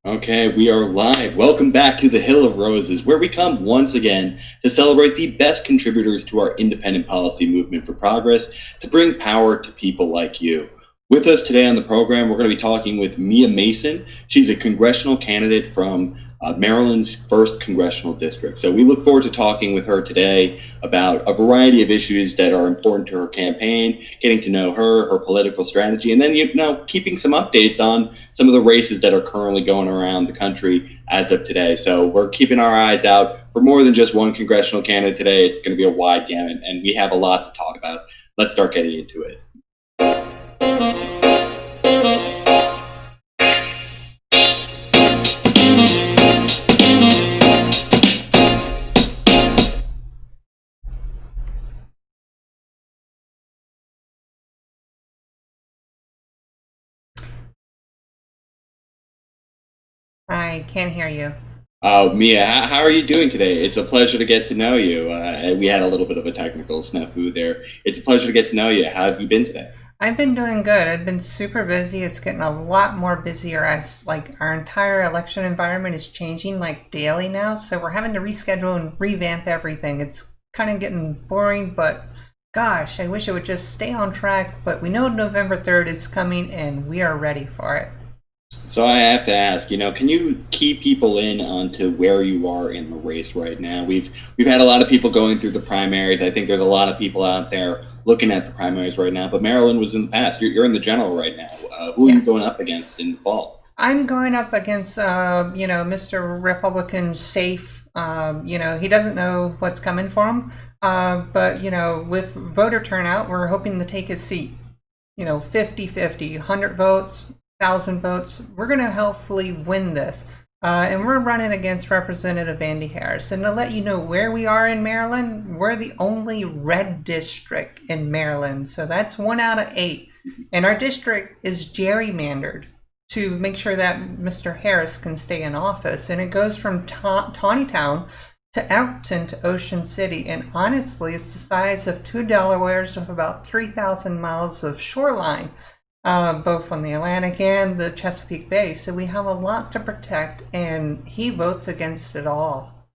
Okay, we are live. Welcome back to the Hill of Roses, where we come once again to celebrate the best contributors to our independent policy movement for progress to bring power to people like you. With us today on the program, we're going to be talking with Mia Mason. She's a congressional candidate from Maryland's 1st Congressional District. So we look forward to talking with her today about a variety of issues that are important to her campaign, getting to know her political strategy, and then, keeping some updates on some of the races that are currently going around the country as of today. So we're keeping our eyes out for more than just one congressional candidate today. It's going to be a wide gamut, and we have a lot to talk about. Let's start getting into it. I can't hear you. Mia, how are you doing today? It's a pleasure to get to know you. We had a little bit of a technical snafu there. It's a pleasure to get to know you. How have you been today? I've been doing good. I've been super busy. It's getting a lot more busier as our entire election environment is changing daily now. So we're having to reschedule and revamp everything. It's kind of getting boring, but gosh, I wish it would just stay on track. But we know November 3rd is coming and we are ready for it. So I have to ask, can you key people in onto where you are in the race right now? We've had a lot of people going through the primaries. I think there's a lot of people out there looking at the primaries right now. But Maryland was in the past. You're in the general right now. Who are you going up against in the fall? I'm going up against, Mr. Republican Safe. He doesn't know what's coming for him. But, with voter turnout, we're hoping to take his seat. 50-50, 100 votes. 1,000 votes. We're going to hopefully win this. And we're running against Representative Andy Harris. And to let you know where we are in Maryland, we're the only red district in Maryland. So that's 1 out of 8. And our district is gerrymandered to make sure that Mr. Harris can stay in office. And it goes from Tawnytown to Elkton to Ocean City. And honestly, it's the size of 2 Delawares with about 3,000 miles of shoreline. Both on the Atlantic and the Chesapeake Bay. So we have a lot to protect, and he votes against it all.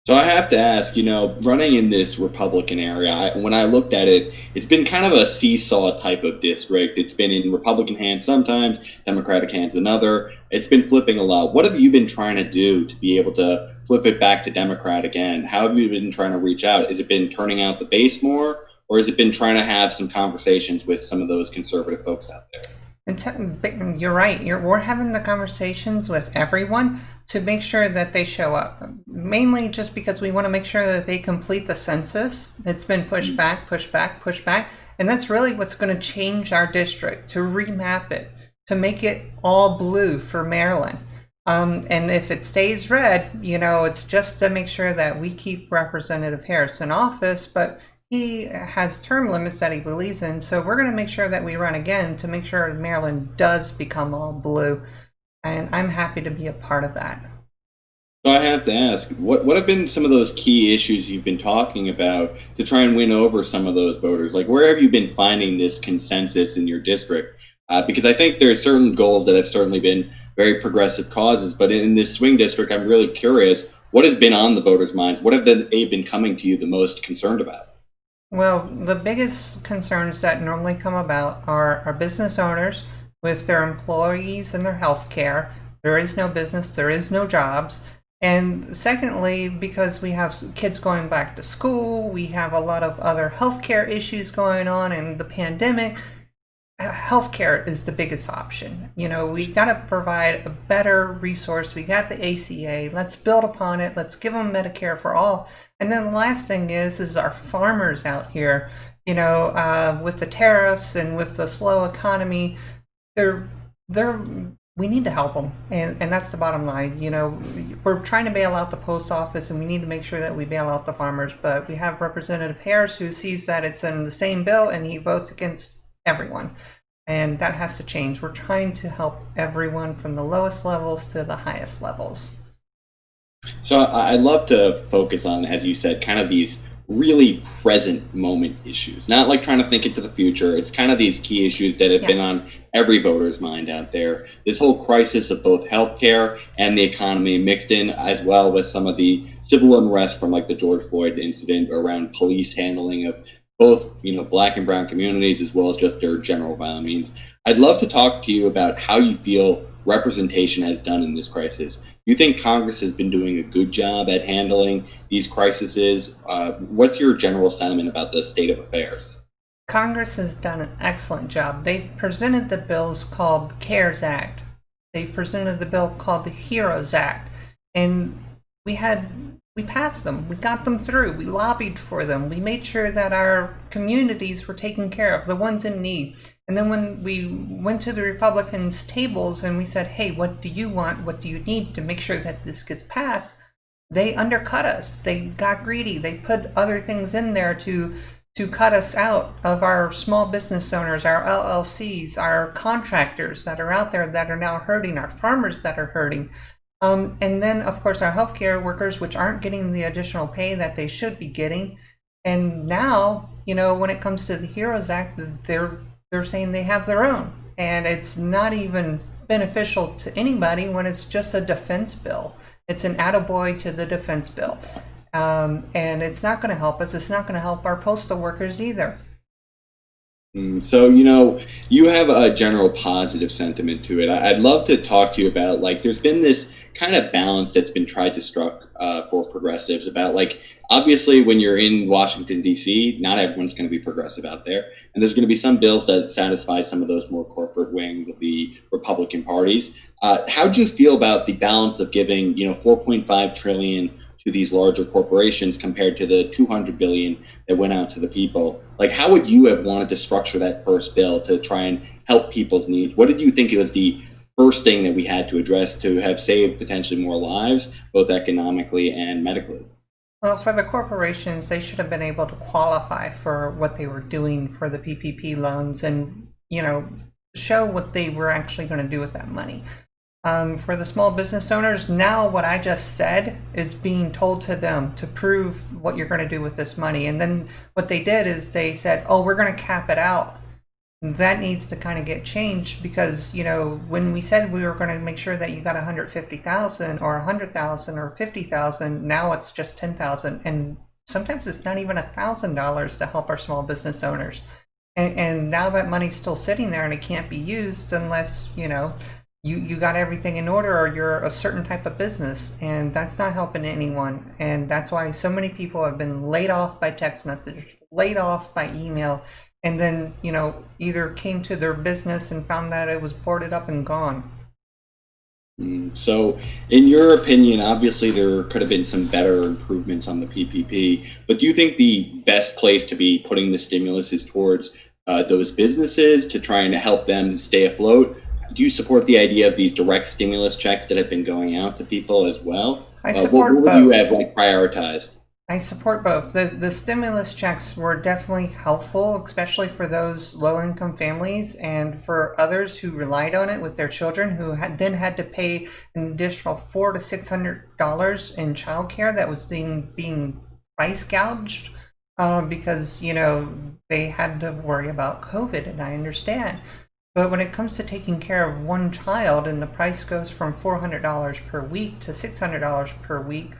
So I have to ask, running in this Republican area, when I looked at it, it's been kind of a seesaw type of district. It's been in Republican hands sometimes, Democratic hands another. It's been flipping a lot. What have you been trying to do to be able to flip it back to Democrat again? How have you been trying to reach out? Has it been turning out the base more? Or has it been trying to have some conversations with some of those conservative folks out there? And you're right. We're having the conversations with everyone to make sure that they show up. Mainly just because we want to make sure that they complete the census. It's been pushed back, pushed back, pushed back. And that's really what's going to change our district, to remap it, to make it all blue for Maryland. And if it stays red, it's just to make sure that we keep Representative Harris in office. But he has term limits that he believes in, so we're going to make sure that we run again to make sure Maryland does become all blue, and I'm happy to be a part of that. So I have to ask, what have been some of those key issues you've been talking about to try and win over some of those voters? Where have you been finding this consensus in your district? Because I think there are certain goals that have certainly been very progressive causes, but in this swing district, I'm really curious, what has been on the voters' minds? What have they been coming to you the most concerned about? Well, the biggest concerns that normally come about are our business owners with their employees and their health care. There is no business, there is no jobs. And secondly, because we have kids going back to school, we have a lot of other healthcare issues going on, and the pandemic, healthcare is the biggest option. We got to provide a better resource. We got the ACA. Let's build upon it. Let's give them Medicare for all. And then the last thing is our farmers out here. With the tariffs and with the slow economy, we need to help them, and that's the bottom line. We're trying to bail out the post office, and we need to make sure that we bail out the farmers. But we have Representative Harris who sees that it's in the same bill, and he votes against everyone. And that has to change. We're trying to help everyone from the lowest levels to the highest levels. So I'd love to focus on, as you said, kind of these really present moment issues, not like trying to think into the future. It's kind of these key issues that have Yeah. been on every voter's mind out there. This whole crisis of both healthcare and the economy mixed in, as well with some of the civil unrest from like the George Floyd incident around police handling of both, black and brown communities, as well as just their general violence. I'd love to talk to you about how you feel representation has done in this crisis. You think Congress has been doing a good job at handling these crises? What's your general sentiment about the state of affairs? Congress has done an excellent job. They've presented the bills called the CARES Act. They've presented the bill called the HEROES Act. And we passed them. We got them through. We lobbied for them. We made sure that our communities were taken care of, the ones in need. And then when we went to the Republicans' tables and we said, hey, what do you want? What do you need to make sure that this gets passed? They undercut us. They got greedy. They put other things in there to cut us out of our small business owners, our LLCs, our contractors that are out there that are now hurting, our farmers that are hurting. And then, of course, our healthcare workers, which aren't getting the additional pay that they should be getting. And now, when it comes to the HEROES Act, they're saying they have their own. And it's not even beneficial to anybody when it's just a defense bill. It's an attaboy to the defense bill. And it's not going to help us. It's not going to help our postal workers either. So, you have a general positive sentiment to it. I'd love to talk to you about, like, there's been this kind of balance that's been tried to struck for progressives about, like, obviously when you're in Washington, D.C., not everyone's going to be progressive out there. And there's going to be some bills that satisfy some of those more corporate wings of the Republican parties. How do you feel about the balance of giving, 4.5 trillion to these larger corporations compared to the 200 billion that went out to the people? Like, how would you have wanted to structure that first bill to try and help people's needs? What did you think was the first thing that we had to address to have saved potentially more lives, both economically and medically? Well, for the corporations, they should have been able to qualify for what they were doing for the PPP loans and, show what they were actually going to do with that money. For the small business owners, now what I just said is being told to them to prove what you're going to do with this money. And then what they did is they said, oh, we're going to cap it out. That needs to kind of get changed because, when we said we were going to make sure that you got 150,000 or 100,000 or 50,000, now it's just 10,000. And sometimes it's not even $1,000 to help our small business owners. And now that money's still sitting there and it can't be used unless, you got everything in order or you're a certain type of business, and that's not helping anyone. And that's why so many people have been laid off by text message, laid off by email, and then, either came to their business and found that it was boarded up and gone. So, in your opinion, obviously there could have been some better improvements on the PPP, but do you think the best place to be putting the stimulus is towards those businesses to try and help them stay afloat? Do you support the idea of these direct stimulus checks that have been going out to people as well? I support what would both. you have prioritized? I support both. The stimulus checks were definitely helpful, especially for those low-income families and for others who relied on it with their children, who then had to pay an additional $400 to $600 in childcare that was being price gouged because they had to worry about COVID, and I understand. But when it comes to taking care of one child and the price goes from $400 per week to $600 per week,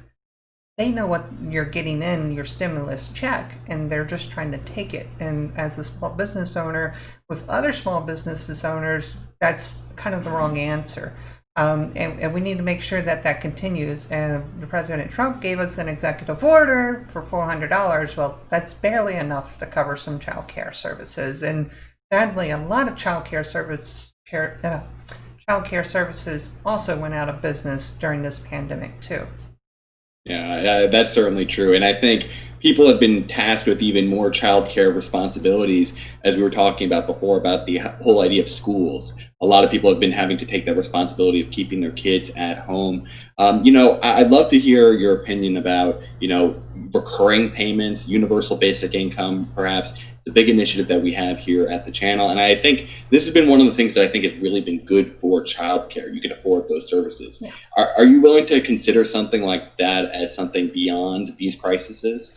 they know what you're getting in your stimulus check and they're just trying to take it. And as a small business owner with other small business owners, that's kind of the wrong answer. And we need to make sure that that continues. And the President Trump gave us an executive order for $400. Well, that's barely enough to cover some child care services. And sadly, a lot of child care services also went out of business during this pandemic too. Yeah, that's certainly true. And I think people have been tasked with even more childcare responsibilities, as we were talking about before, about the whole idea of schools. A lot of people have been having to take that responsibility of keeping their kids at home. I'd love to hear your opinion about, recurring payments, universal basic income, perhaps. It's a big initiative that we have here at the channel. And I think this has been one of the things that I think has really been good for childcare. You can afford those services. Yeah. Are you willing to consider something like that as something beyond these crises?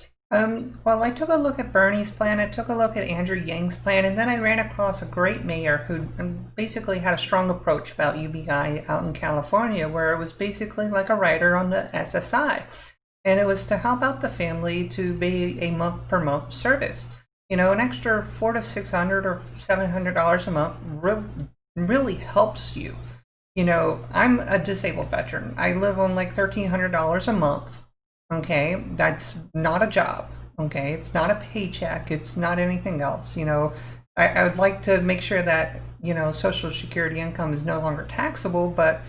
Well, I took a look at Bernie's plan, I took a look at Andrew Yang's plan, and then I ran across a great mayor who basically had a strong approach about UBI out in California, where it was basically like a rider on the SSI. And it was to help out the family to be a month per month service. You know, an extra $400 to $600 or $700 a month really helps you. You know, I'm a disabled veteran. I live on like $1,300 a month. Okay, that's not a job. Okay, it's not a paycheck. It's not anything else. You know, I would like to make sure that, you know, Social Security income is no longer taxable, but,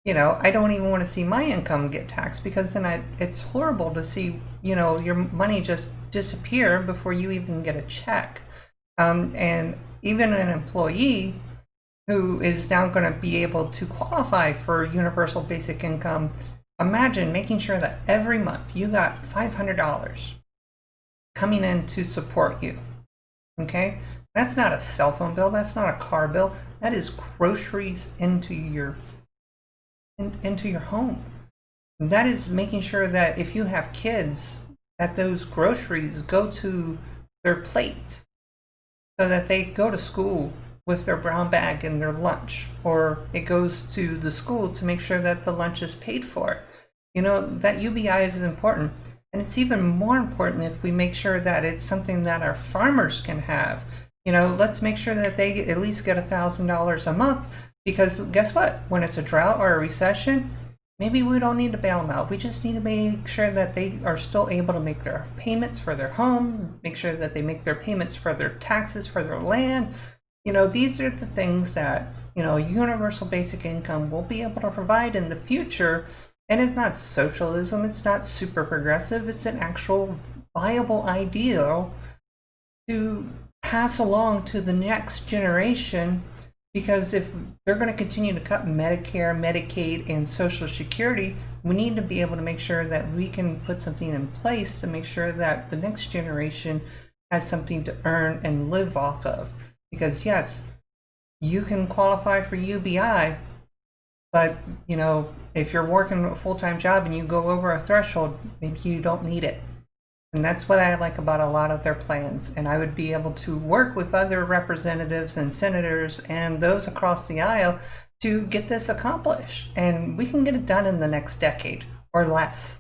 you know, I don't even want to see my income get taxed, because then it's horrible to see, you know, your money just disappear before you even get a check. And even an employee who is now going to be able to qualify for universal basic income, imagine making sure that every month you got $500 coming in to support you. Okay? That's not a cell phone bill, that's not a car bill, that is groceries into your home. And that is making sure that if you have kids, that those groceries go to their plates so that they go to school with their brown bag and their lunch, or it goes to the school to make sure that the lunch is paid for. You know, that UBI is important. And it's even more important if we make sure that it's something that our farmers can have. You know, let's make sure that they at least get $1,000 a month, because guess what? When it's a drought or a recession, maybe we don't need to bail them out. We just need to make sure that they are still able to make their payments for their home, make sure that they make their payments for their taxes for their land. You know, these are the things that, you know, universal basic income will be able to provide in the future. And it's not socialism, it's not super progressive, it's an actual viable ideal to pass along to the next generation. Because if they're going to continue to cut Medicare, Medicaid, and Social Security, we need to be able to make sure that we can put something in place to make sure that the next generation has something to earn and live off of. Because yes, you can qualify for UBI, but, you know, if you're working a full-time job and you go over a threshold, maybe you don't need it. And that's what I like about a lot of their plans. And I would be able to work with other representatives and senators and those across the aisle to get this accomplished. And we can get it done in the next decade or less.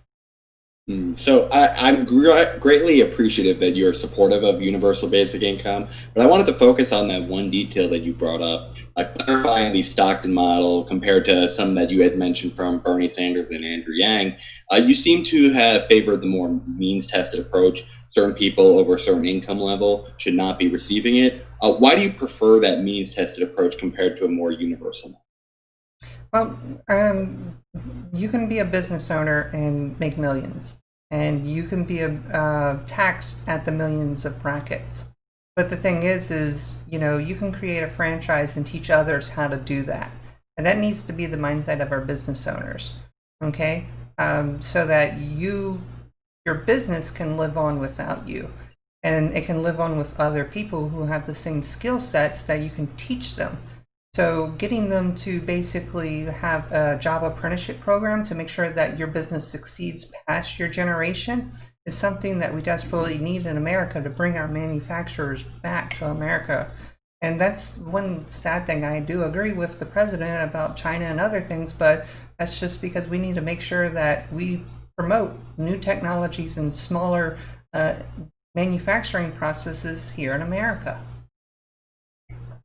So I'm greatly appreciative that you're supportive of universal basic income, but I wanted to focus on that one detail that you brought up, clarifying the Stockton model compared to some that you had mentioned from Bernie Sanders and Andrew Yang. You seem to have favored the more means-tested approach. Certain people over a certain income level should not be receiving it. Why do you prefer that means-tested approach compared to a more universal model? Well, you can be a business owner and make millions, and you can be taxed at the millions of brackets. But the thing is, you know, you can create a franchise and teach others how to do that, and that needs to be the mindset of our business owners. Okay, so that your business can live on without you, and it can live on with other people who have the same skill sets that you can teach them. So getting them to basically have a job apprenticeship program to make sure that your business succeeds past your generation is something that we desperately need in America to bring our manufacturers back to America. And that's one sad thing. I do agree with the president about China and other things, but that's just because we need to make sure that we promote new technologies and smaller manufacturing processes here in America.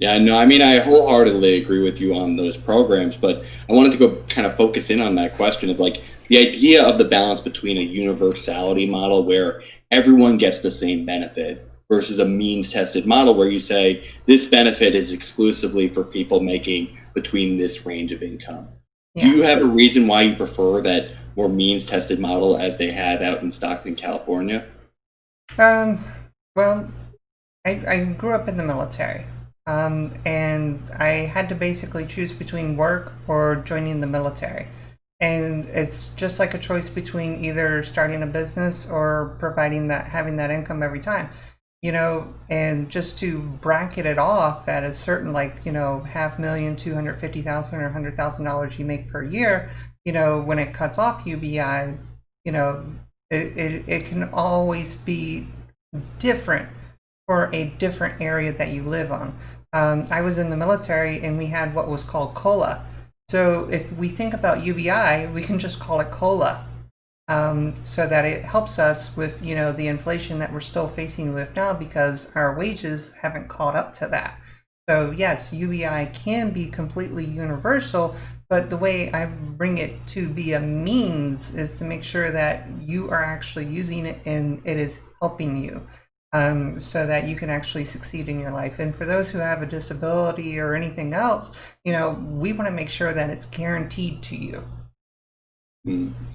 Yeah, no, I mean, I wholeheartedly agree with you on those programs, but I wanted to go kind of focus in on that question of like the idea of the balance between a universality model where everyone gets the same benefit versus a means-tested model where you say this benefit is exclusively for people making between this range of income. Yeah. Do you have a reason why you prefer that more means-tested model as they have out in Stockton, California? Well, I grew up in the military. And I had to basically choose between work or joining the military. And it's just like a choice between either starting a business or having that income every time, you know. And just to bracket it off at a certain, like, you know, $500,000, $250,000 or $100,000 you make per year, you know, when it cuts off UBI, you know, It can always be different for a different area that you live on. I was in the military and we had what was called COLA. So if we think about UBI, we can just call it COLA, so that it helps us with, the inflation that we're still facing with now because our wages haven't caught up to that. So yes, UBI can be completely universal, but the way I bring it to be a means is to make sure that you are actually using it and it is helping you, so that you can actually succeed in your life. And for those who have a disability or anything else, we want to make sure that it's guaranteed to you.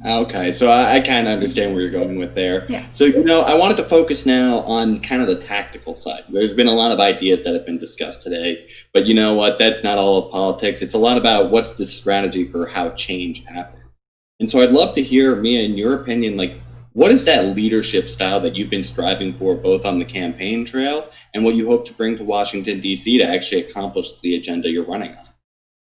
Okay, so I kind of understand where you're going with there. Yeah. So, I wanted to focus now on kind of the tactical side. There's been a lot of ideas that have been discussed today, but you know what? That's not all of politics. It's a lot about what's the strategy for how change happens. And so I'd love to hear, Mia, in your opinion, like, what is that leadership style that you've been striving for both on the campaign trail and what you hope to bring to Washington, D.C. to actually accomplish the agenda you're running on?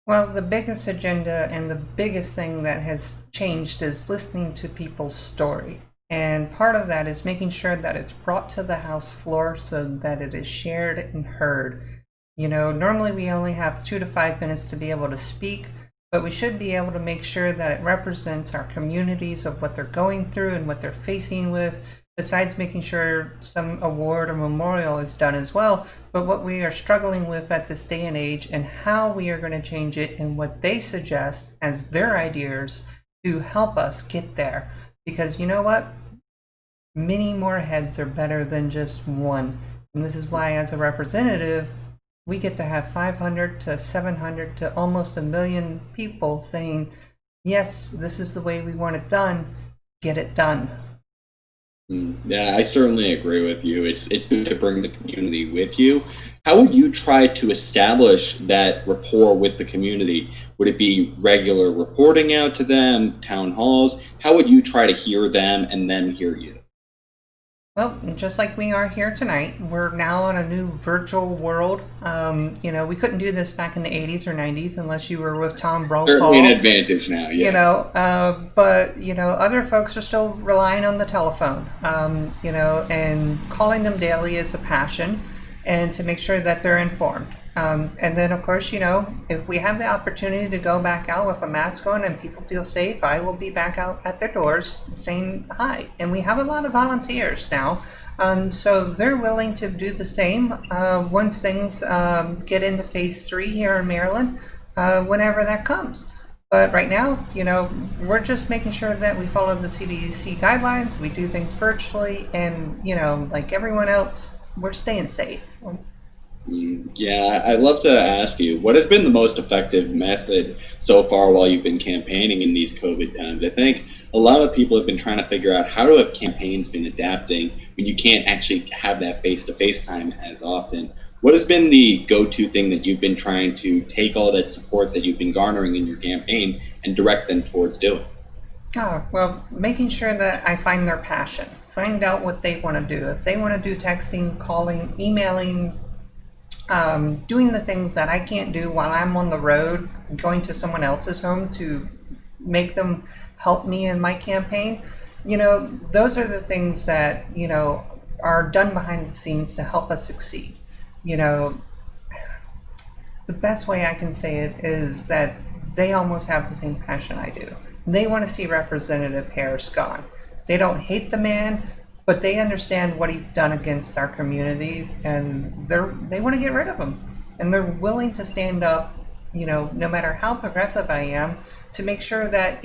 Well, the biggest agenda and the biggest thing that has changed is listening to people's story. And part of that is making sure that it's brought to the House floor so that it is shared and heard. Normally we only have 2 to 5 minutes to be able to speak, but we should be able to make sure that it represents our communities of what they're going through and what they're facing with, besides making sure some award or memorial is done as well, but what we are struggling with at this day and age and how we are going to change it and what they suggest as their ideas to help us get there. Because you know what? Many more heads are better than just one. And this is why, as a representative, we get to have 500 to 700 to almost 1 million people saying, yes, this is the way we want it done. Get it done. Yeah, I certainly agree with you. It's good to bring the community with you. How would you try to establish that rapport with the community? Would it be regular reporting out to them, town halls? How would you try to hear them and them hear you? Well, just like we are here tonight, we're now on a new virtual world. We couldn't do this back in the 80s or 90s unless you were with Tom Brokaw. Certainly an advantage now, yeah. But other folks are still relying on the telephone, and calling them daily is a passion, and to make sure that they're informed. And then, of course, if we have the opportunity to go back out with a mask on and people feel safe, I will be back out at their doors saying hi. And we have a lot of volunteers now, so they're willing to do the same once things get into phase 3 here in Maryland, whenever that comes. But right now, we're just making sure that we follow the CDC guidelines, we do things virtually, and, like everyone else, we're staying safe. Yeah, I'd love to ask you, what has been the most effective method so far while you've been campaigning in these COVID times? I think a lot of people have been trying to figure out how to have campaigns been adapting when you can't actually have that face-to-face time as often. What has been the go-to thing that you've been trying to take all that support that you've been garnering in your campaign and direct them towards doing? Oh, well, making sure that I find their passion, find out what they want to do. If they want to do texting, calling, emailing, doing the things that I can't do while I'm on the road, going to someone else's home to make them help me in my campaign, those are the things that, are done behind the scenes to help us succeed. The best way I can say it is that they almost have the same passion I do. They want to see Representative Harris gone. They don't hate the man, but they understand what he's done against our communities, and they want to get rid of him. And they're willing to stand up, no matter how progressive I am, to make sure that,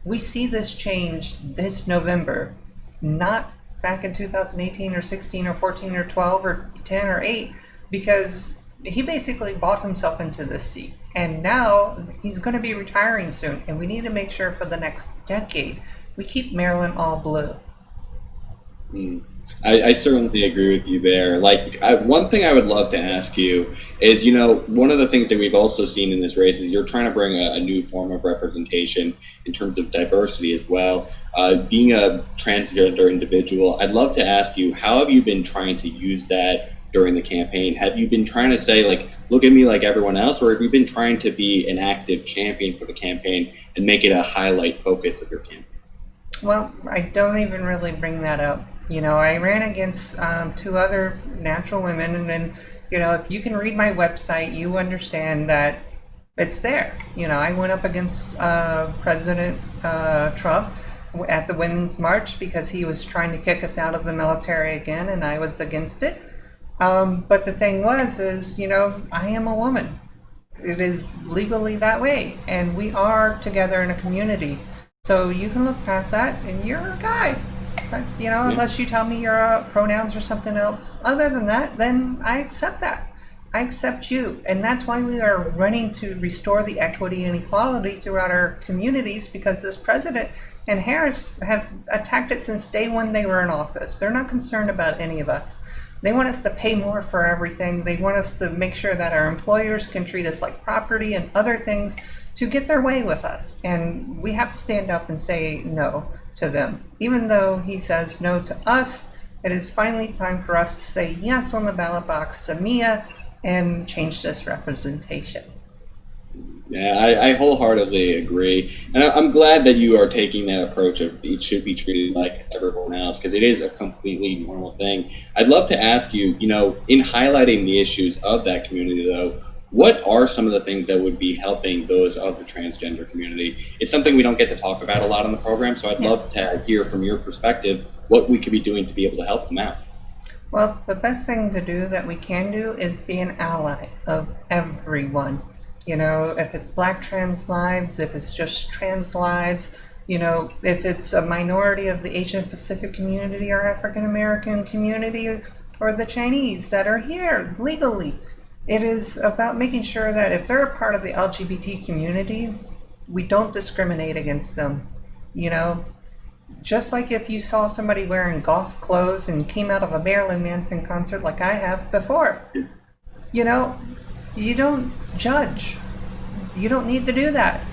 we see this change this November, not back in 2018 or 16 or 14 or 12 or 10 or 8, because he basically bought himself into this seat. And now he's going to be retiring soon, and we need to make sure for the next decade we keep Maryland all blue. I certainly agree with you there. One thing I would love to ask you is, one of the things that we've also seen in this race is you're trying to bring a new form of representation in terms of diversity as well. Being a transgender individual, I'd love to ask you, how have you been trying to use that during the campaign? Have you been trying to say, look at me like everyone else, or have you been trying to be an active champion for the campaign and make it a highlight focus of your campaign? Well, I don't even really bring that up. I ran against two other natural women, and then, if you can read my website, you understand that it's there. I went up against President Trump at the Women's March because he was trying to kick us out of the military again, and I was against it. But the thing is, I am a woman. It is legally that way, and we are together in a community. So you can look past that, and you're a guy. But, unless you tell me your pronouns or something else. Other than that, then I accept that. I accept you. And that's why we are running to restore the equity and equality throughout our communities, because this president and Harris have attacked it since day one they were in office. They're not concerned about any of us. They want us to pay more for everything. They want us to make sure that our employers can treat us like property and other things to get their way with us. And we have to stand up and say no to them. Even though he says no to us, it is finally time for us to say yes on the ballot box to Mia and change this representation. Yeah, I wholeheartedly agree. And I'm glad that you are taking that approach of it should be treated like everyone else, because it is a completely normal thing. I'd love to ask you, in highlighting the issues of that community, though, what are some of the things that would be helping those of the transgender community? It's something we don't get to talk about a lot on the program, so I'd love to hear from your perspective what we could be doing to be able to help them out. Well, the best thing to do that we can do is be an ally of everyone. If it's Black trans lives, if it's just trans lives, if it's a minority of the Asian Pacific community or African American community or the Chinese that are here legally. It is about making sure that if they're a part of the LGBT community, we don't discriminate against them. Just like if you saw somebody wearing golf clothes and came out of a Marilyn Manson concert like I have before, you don't judge. You don't need to do that.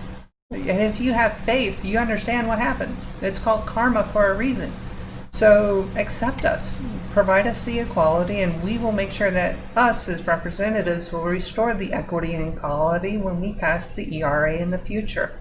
And if you have faith, you understand what happens. It's called karma for a reason. So accept us, provide us the equality, and we will make sure that us as representatives will restore the equity and equality when we pass the ERA in the future.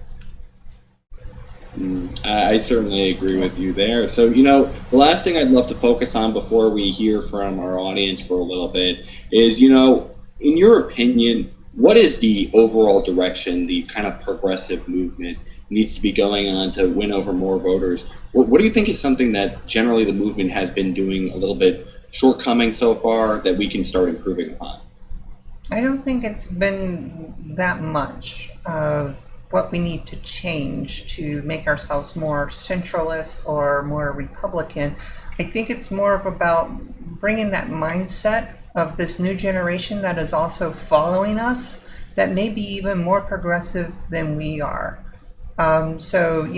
I certainly agree with you there. So, the last thing I'd love to focus on before we hear from our audience for a little bit is, in your opinion, what is the overall direction the kind of progressive movement needs to be going on to win over more voters? What do you think is something that generally the movement has been doing a little bit shortcoming so far that we can start improving upon? I don't think it's been that much of what we need to change to make ourselves more centralist or more Republican. I think it's more of about bringing that mindset of this new generation that is also following us, that may be even more progressive than we are. So,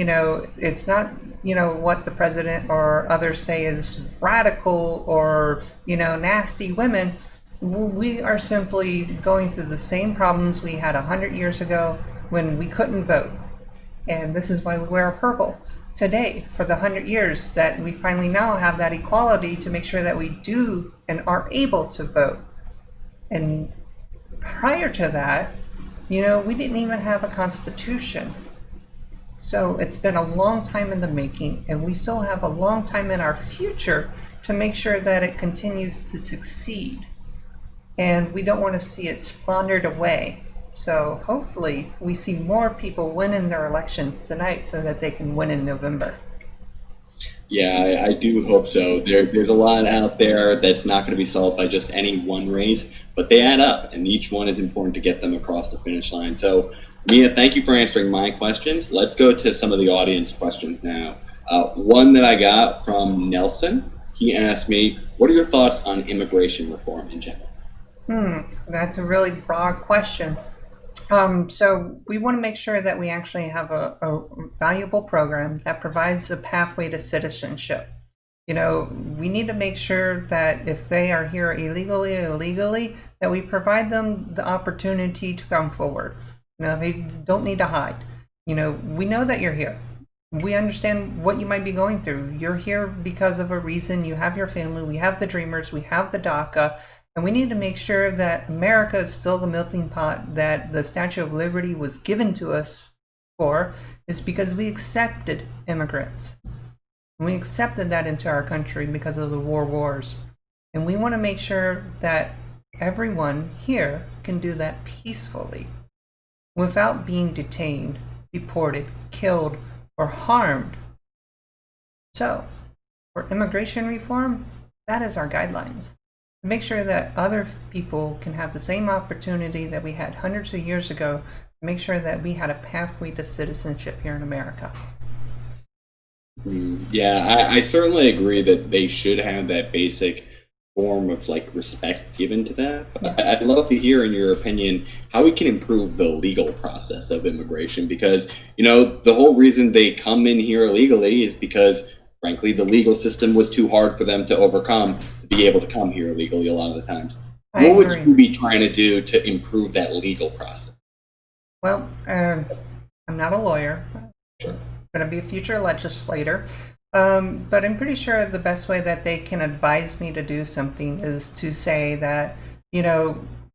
it's not, what the president or others say is radical or, nasty women. We are simply going through the same problems we had 100 years ago when we couldn't vote. And this is why we wear purple today for the 100 years that we finally now have that equality to make sure that we do and are able to vote. And prior to that, we didn't even have a constitution. So it's been a long time in the making, and we still have a long time in our future to make sure that it continues to succeed. And we don't want to see it squandered away. So hopefully we see more people winning their elections tonight so that they can win in November. Yeah, I do hope so. There's a lot out there that's not going to be solved by just any one race, but they add up, and each one is important to get them across the finish line. So, Mia, thank you for answering my questions. Let's go to some of the audience questions now. One that I got from Nelson, he asked me, what are your thoughts on immigration reform in general? That's a really broad question. So we want to make sure that we actually have a valuable program that provides a pathway to citizenship. We need to make sure that if they are here illegally, that we provide them the opportunity to come forward. They don't need to hide. We know that you're here. We understand what you might be going through. You're here because of a reason. You have your family. We have the Dreamers. We have the DACA. And we need to make sure that America is still the melting pot, that the Statue of Liberty was given to us for is because we accepted immigrants. We accepted that into our country because of the wars. And we want to make sure that everyone here can do that peacefully without being detained, deported, killed, or harmed. So, for immigration reform, that is our guidelines. To make sure that other people can have the same opportunity that we had hundreds of years ago, to make sure that we had a pathway to citizenship here in America. Yeah, I certainly agree that they should have that basic form of like respect given to that. But I'd love to hear, in your opinion, how we can improve the legal process of immigration, because the whole reason they come in here illegally is because, frankly, the legal system was too hard for them to overcome to be able to come here illegally a lot of the times. What would you be trying to do to improve that legal process? Well, I'm not a lawyer. Sure. I'm going to be a future legislator. But I'm pretty sure the best way that they can advise me to do something is to say that,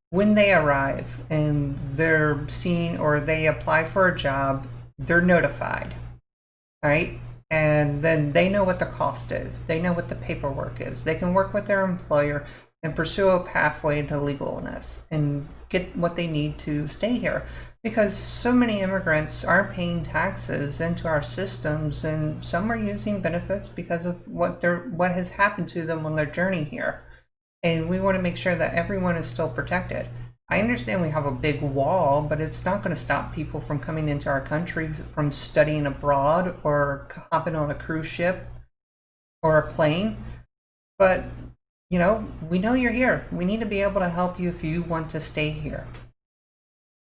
when they arrive and they're seen or they apply for a job, they're notified, right? And then they know what the cost is. They know what the paperwork is. They can work with their employer and pursue a pathway to legalness and get what they need to stay here. Because so many immigrants aren't paying taxes into our systems, and some are using benefits because of what has happened to them on their journey here. And we want to make sure that everyone is still protected. I understand we have a big wall, but it's not going to stop people from coming into our country, from studying abroad or hopping on a cruise ship or a plane. But, we know you're here. We need to be able to help you if you want to stay here.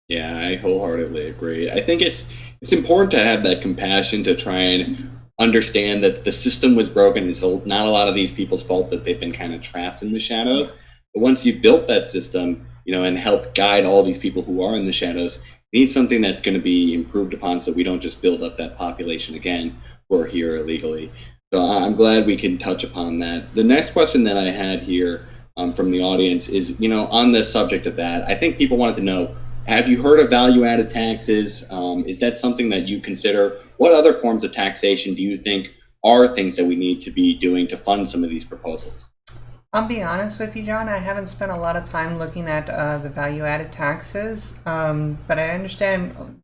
Yeah, I wholeheartedly agree. I think it's important to have that compassion to try and understand that the system was broken. It's not a lot of these people's fault that they've been kind of trapped in the shadows. But once you've built that system, and help guide all these people who are in the shadows, you need something that's going to be improved upon so we don't just build up that population again who are here illegally. So I'm glad we can touch upon that. The next question that I had here from the audience is, on the subject of that, I think people wanted to know, have you heard of value-added taxes? Is that something that you consider? What other forms of taxation do you think are things that we need to be doing to fund some of these proposals? I'll be honest with you, John, I haven't spent a lot of time looking at the value-added taxes, but I understand,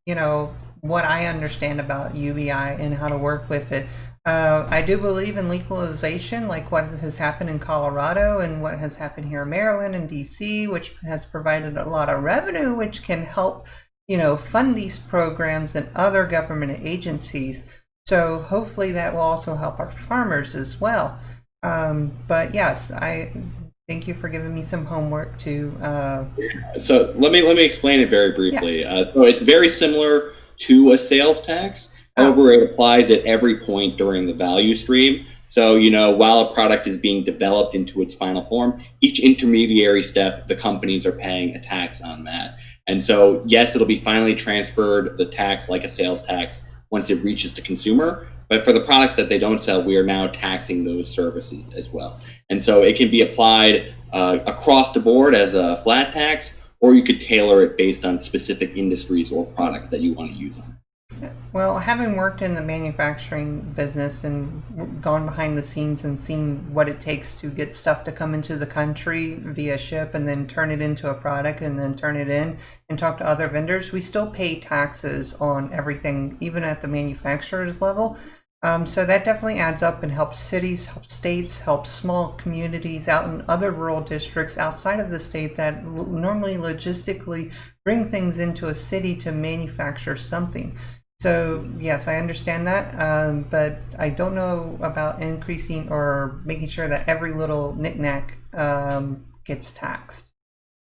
what I understand about UBI and how to work with it. I do believe in legalization, like what has happened in Colorado and what has happened here in Maryland and DC, which has provided a lot of revenue, which can help, fund these programs and other government agencies. So hopefully that will also help our farmers as well. But yes, I thank you for giving me some homework to. So let me explain it very briefly. Yeah. So it's very similar to a sales tax. However, it applies at every point during the value stream. So, while a product is being developed into its final form, each intermediary step, the companies are paying a tax on that. And so, yes, it'll be finally transferred, the tax, like a sales tax, once it reaches the consumer. But for the products that they don't sell, we are now taxing those services as well. And so it can be applied across the board as a flat tax, or you could tailor it based on specific industries or products that you want to use on. Well, having worked in the manufacturing business and gone behind the scenes and seen what it takes to get stuff to come into the country via ship and then turn it into a product and then turn it in and talk to other vendors, we still pay taxes on everything, even at the manufacturer's level. So that definitely adds up and helps cities, helps states, helps small communities out in other rural districts outside of the state that normally logistically bring things into a city to manufacture something. So yes, I understand that, but I don't know about increasing or making sure that every little knickknack gets taxed.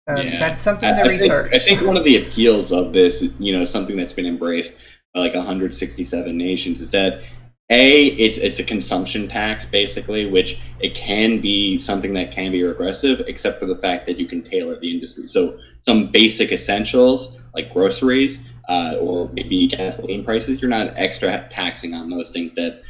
That's something to research. I think one of the appeals of this, something that's been embraced by like 167 nations, is that it's a consumption tax, basically, which it can be something that can be regressive, except for the fact that you can tailor the industry. So some basic essentials like groceries or maybe gasoline prices, you're not extra taxing on those things that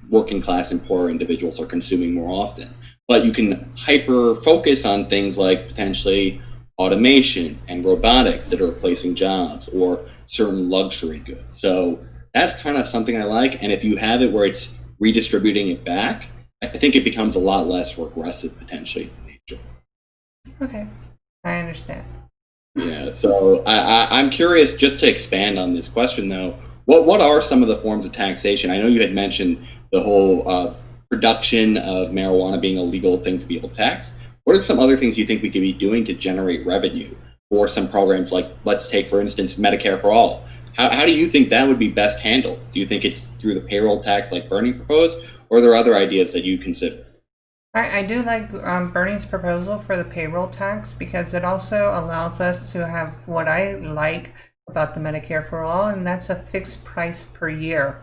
working class and poor individuals are consuming more often. But you can hyper focus on things like potentially automation and robotics that are replacing jobs, or certain luxury goods. So that's kind of something I like. And if you have it where it's redistributing it back, I think it becomes a lot less regressive potentially in nature. Okay, I understand. Yeah, so I'm curious, just to expand on this question though, what are some of the forms of taxation? I know you had mentioned the whole production of marijuana being a legal thing to be able to tax. What are some other things you think we could be doing to generate revenue for some programs like, let's take for instance, Medicare for All? How do you think that would be best handled? Do you think it's through the payroll tax like Bernie proposed, or are there other ideas that you consider? I do like Bernie's proposal for the payroll tax because it also allows us to have what I like about the Medicare for All, and that's a fixed price per year.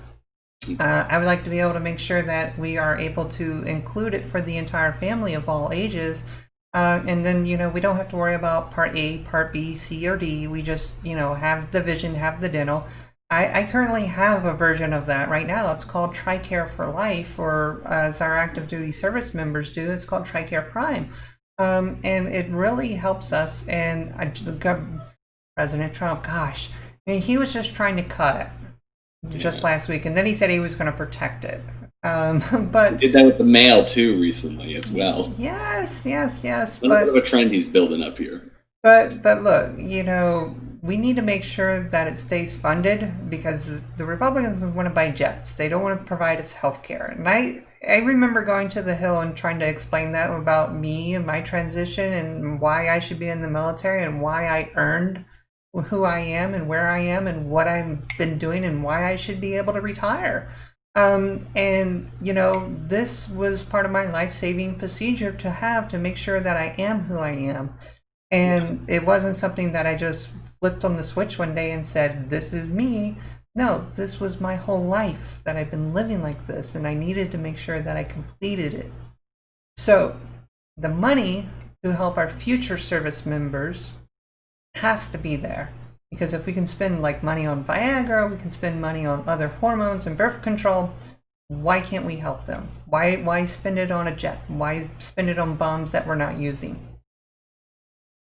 I would like to be able to make sure that we are able to include it for the entire family of all ages. And then, we don't have to worry about Part A, Part B, C, or D. We just, have the vision, have the dental. I currently have a version of that right now. It's called TRICARE for Life, or as our active duty service members do, it's called TRICARE Prime. And it really helps us. And President Trump, gosh, he was just trying to cut it just last week. And then he said he was going to protect it. But he did that with the mail too recently as well. Yes. A little bit of a trend he's building up here. But look, we need to make sure that it stays funded because the Republicans want to buy jets. They don't want to provide us health care. And I remember going to the Hill and trying to explain that about me and my transition and why I should be in the military and why I earned who I am and where I am and what I've been doing and why I should be able to retire. And this was part of my life-saving procedure to make sure that I am who I am. And it wasn't something that I just flipped on the switch one day and said, this is me. No, this was my whole life that I've been living like this, and I needed to make sure that I completed it. So the money to help our future service members has to be there. Because if we can spend money on Viagra, we can spend money on other hormones and birth control, why can't we help them? Why spend it on a jet? Why spend it on bombs that we're not using?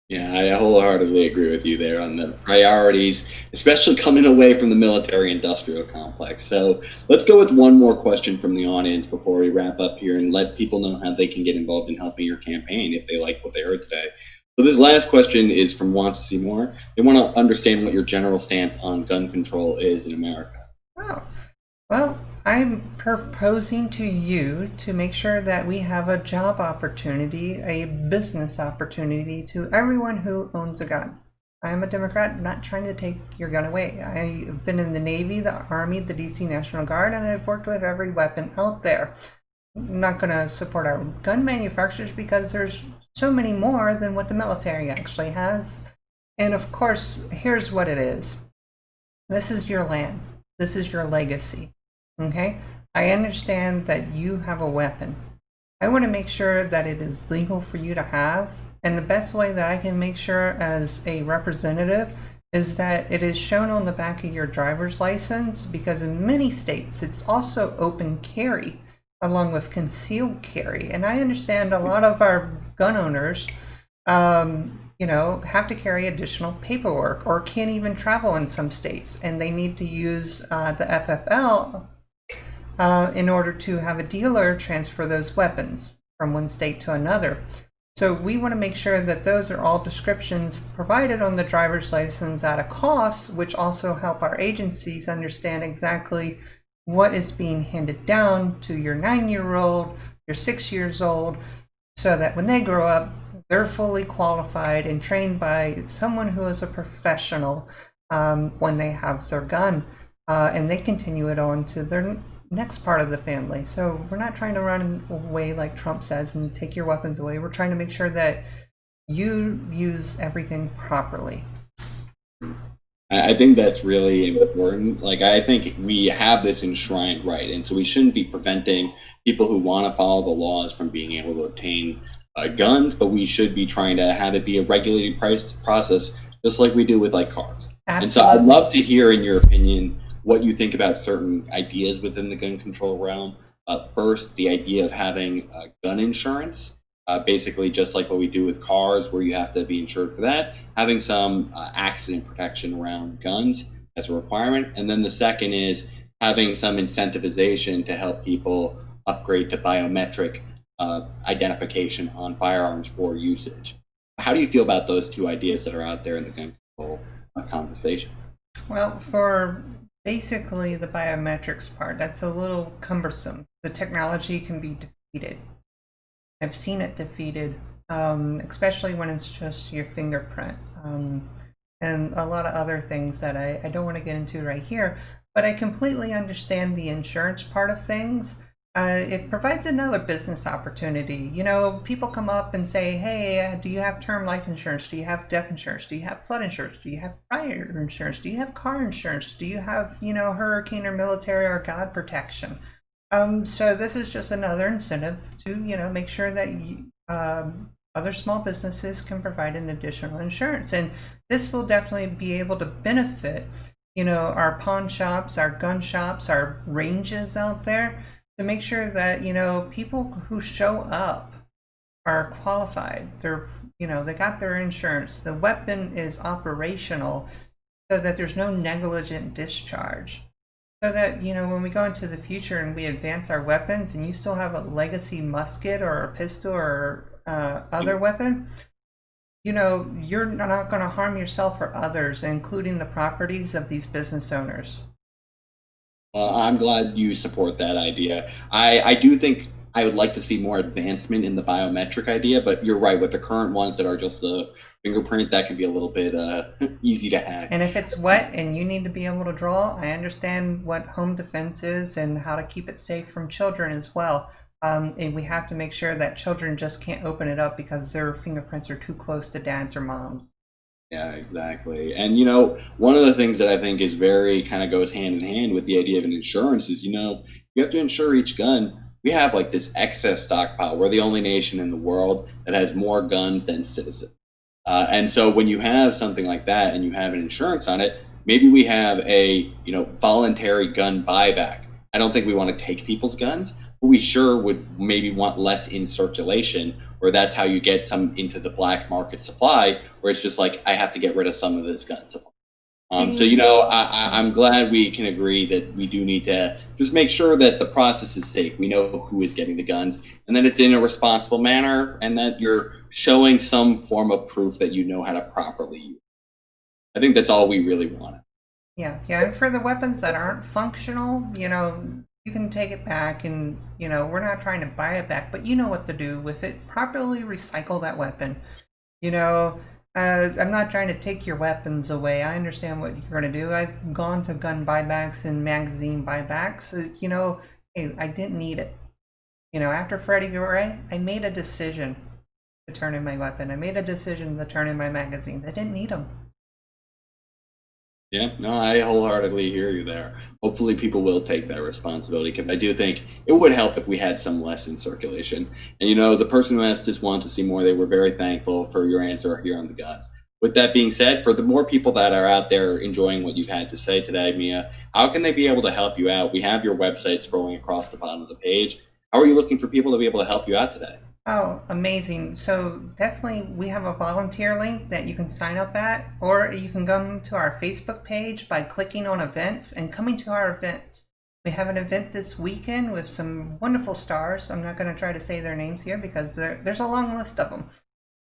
Yeah, I wholeheartedly agree with you there on the priorities, especially coming away from the military-industrial complex. So let's go with one more question from the audience before we wrap up here and let people know how they can get involved in helping your campaign if they like what they heard today. So this last question is from Want to See More. They want to understand what your general stance on gun control is in America. Oh, well, I'm proposing to you to make sure that we have a job opportunity, a business opportunity to everyone who owns a gun. I am a Democrat, not trying to take your gun away. I've been in the Navy, the Army, the DC National Guard, and I've worked with every weapon out there. I'm not going to support our gun manufacturers because there's so many more than what the military actually has. And of course, here's what it is. This is your land. This is your legacy. Okay? I understand that you have a weapon. I want to make sure that it is legal for you to have. And the best way that I can make sure as a representative is that it is shown on the back of your driver's license, because in many states it's also open carry along with concealed carry. And I understand a lot of our gun owners have to carry additional paperwork or can't even travel in some states, and they need to use the FFL in order to have a dealer transfer those weapons from one state to another. So we want to make sure that those are all descriptions provided on the driver's license at a cost, which also help our agencies understand exactly what is being handed down to your 9-year-old, your 6 years old, so that when they grow up, they're fully qualified and trained by someone who is a professional when they have their gun, and they continue it on to their next part of the family. So we're not trying to run away like Trump says and take your weapons away. We're trying to make sure that you use everything properly. I think that's really important. I think we have this enshrined right, and so we shouldn't be preventing people who want to follow the laws from being able to obtain guns, but we should be trying to have it be a regulated process, just like we do with cars. Absolutely. And so I'd love to hear, in your opinion, what you think about certain ideas within the gun control realm. First, the idea of having gun insurance, basically just like what we do with cars, where you have to be insured for that, having some accident protection around guns as a requirement. And then the second is having some incentivization to help people upgrade to biometric identification on firearms for usage. How do you feel about those two ideas that are out there in the gun control conversation? Well, for basically the biometrics part, that's a little cumbersome. The technology can be defeated. I've seen it defeated, especially when it's just your fingerprint, and a lot of other things that I don't want to get into right here. But I completely understand the insurance part of things. It provides another business opportunity. You know, people come up and say, hey, do you have term life insurance? Do you have death insurance? Do you have flood insurance? Do you have fire insurance? Do you have car insurance? Do you have, hurricane or military or God protection? So this is just another incentive to, make sure that other small businesses can provide an additional insurance. And this will definitely be able to benefit, our pawn shops, our gun shops, our ranges out there, to make sure that, people who show up are qualified. They got their insurance. The weapon is operational so that there's no negligent discharge. So that, when we go into the future and we advance our weapons and you still have a legacy musket or a pistol or other weapon, you're not going to harm yourself or others, including the properties of these business owners. I'm glad you support that idea. I do think I would like to see more advancement in the biometric idea, but you're right, with the current ones that are just a fingerprint, that can be a little bit easy to hack. And if it's wet and you need to be able to draw, I understand what home defense is and how to keep it safe from children as well. And we have to make sure that children just can't open it up because their fingerprints are too close to dad's or mom's. Yeah, exactly. And one of the things that I think is very kind of goes hand in hand with the idea of an insurance is, you have to insure each gun. We have like this excess stockpile. We're the only nation in the world that has more guns than citizens. And so when you have something like that and you have an insurance on it, maybe we have a, voluntary gun buyback. I don't think we want to take people's guns, but we sure would maybe want less in circulation, or that's how you get some into the black market supply, where it's just like, I have to get rid of some of this gun supply. So, I'm glad we can agree that we do need to just make sure that the process is safe. We know who is getting the guns, and that it's in a responsible manner, and that you're showing some form of proof that you know how to properly use. I think that's all we really want. Yeah. And for the weapons that aren't functional, you can take it back, and we're not trying to buy it back, but you know what to do with it. Properly recycle that weapon. I'm not trying to take your weapons away. I understand what you're going to do. I've gone to gun buybacks and magazine buybacks. Hey, I didn't need it. After Freddie Gray, I made a decision to turn in my weapon. I made a decision to turn in my magazines. I didn't need them. Yeah, no, I wholeheartedly hear you there. Hopefully people will take that responsibility, because I do think it would help if we had some less in circulation. And the person who asked us want to see more, they were very thankful for your answer here on the guns. With that being said, for the more people that are out there enjoying what you've had to say today, Mia, how can they be able to help you out? We have your website scrolling across the bottom of the page. How are you looking for people to be able to help you out today? Oh, amazing. So definitely we have a volunteer link that you can sign up at, or you can come to our Facebook page by clicking on events and coming to our events. We have an event this weekend with some wonderful stars. I'm not going to try to say their names here because there's a long list of them.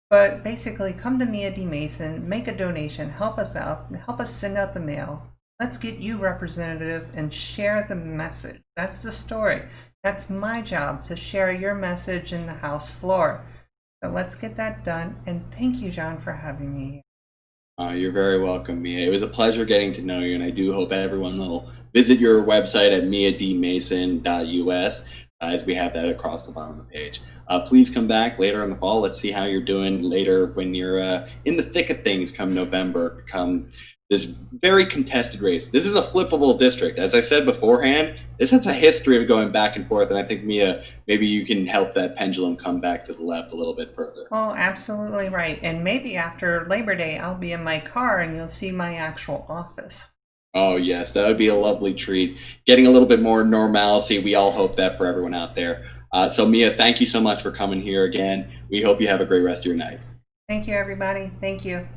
But basically, come to Mia D. Mason, make a donation, help us out, help us send out the mail. Let's get you representative and share the message. That's the story. That's my job, to share your message in the House floor. So let's get that done. And thank you, John, for having me here. You're very welcome, Mia. It was a pleasure getting to know you, and I do hope everyone will visit your website at miadmason.us, as we have that across the bottom of the page. Please come back later in the fall. Let's see how you're doing later when you're in the thick of things come November, come this very contested race. This is a flippable district. As I said beforehand, this has a history of going back and forth, and I think, Mia, maybe you can help that pendulum come back to the left a little bit further. Oh, absolutely right. And maybe after Labor Day, I'll be in my car and you'll see my actual office. Oh, yes, that would be a lovely treat. Getting a little bit more normalcy. We all hope that for everyone out there. So Mia, thank you so much for coming here again. We hope you have a great rest of your night. Thank you, everybody. Thank you.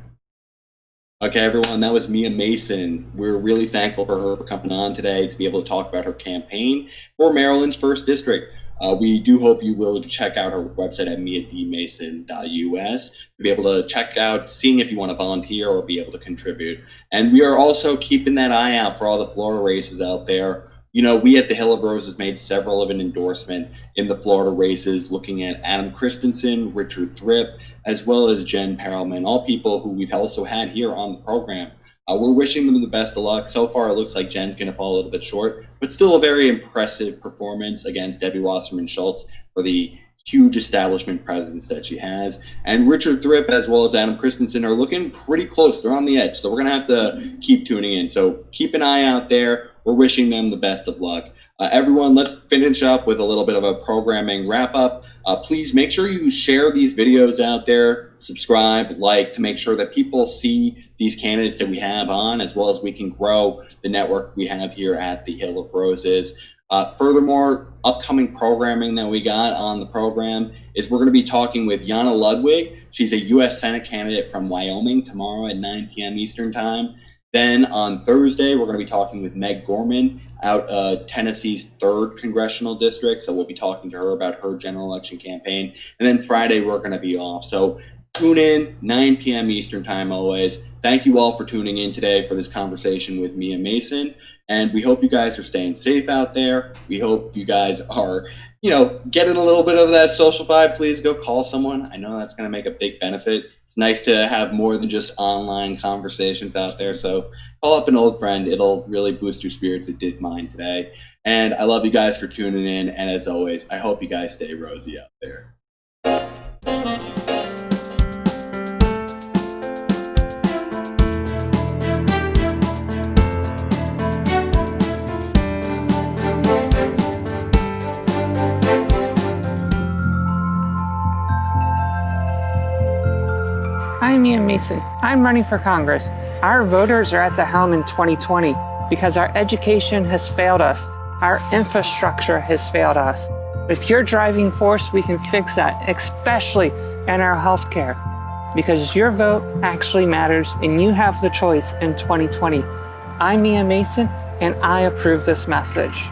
Okay, everyone, that was Mia Mason. We're really thankful for her for coming on today to be able to talk about her campaign for Maryland's 1st District. We do hope you will check out her website at miadmason.us to be able to check out, seeing if you want to volunteer or be able to contribute. And we are also keeping that eye out for all the Florida races out there. You know, we at the Hill of Roses made several of an endorsement in the Florida races, looking at Adam Christensen, Richard Thripp, as well as Jen Perelman, all people who we've also had here on the program. We're wishing them the best of luck. So far, it looks like Jen's going to fall a little bit short, but still a very impressive performance against Debbie Wasserman Schultz for the huge establishment presence that she has. And Richard Thripp, as well as Adam Christensen, are looking pretty close. They're on the edge, so we're going to have to keep tuning in. So keep an eye out there. We're wishing them the best of luck. Everyone, let's finish up with a little bit of a programming wrap-up. Please make sure you share these videos out there, subscribe, like, to make sure that people see these candidates that we have on, as well as we can grow the network we have here at the Hill of Roses. Furthermore, upcoming programming that we got on the program is we're going to be talking with Jana Ludwig. She's a U.S. Senate candidate from Wyoming tomorrow at 9 p.m. Eastern Time. Then on Thursday, we're going to be talking with Meg Gorman out Tennessee's 3rd congressional district. So we'll be talking to her about her general election campaign. And then Friday, we're going to be off. So tune in, 9 p.m. Eastern Time always. Thank you all for tuning in today for this conversation with Mia Mason. And we hope you guys are staying safe out there. We hope you guys are, getting a little bit of that social vibe. Please go call someone. I know that's going to make a big benefit. It's nice to have more than just online conversations out there. So call up an old friend. It'll really boost your spirits. It did mine today. And I love you guys for tuning in. And as always, I hope you guys stay rosy out there. I'm Mia Mason. I'm running for Congress. Our voters are at the helm in 2020 because our education has failed us. Our infrastructure has failed us. If you're driving force, we can fix that, especially in our healthcare, because your vote actually matters and you have the choice in 2020. I'm Mia Mason and I approve this message.